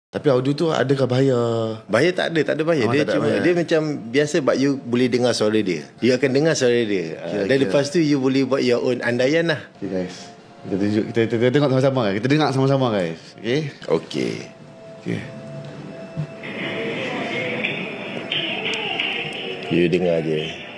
Tapi audio tu adakah bahaya? Bahaya tak ada bahaya. Dia tak ada cuma bahaya. dia macam biasa, but you boleh dengar suara dia. You akan dengar suara dia. Dan lepas tu you boleh buat your own andaian lah. Okay guys, kita tengok sama-sama guys. Kita dengar sama-sama guys. Okay. You dengar je.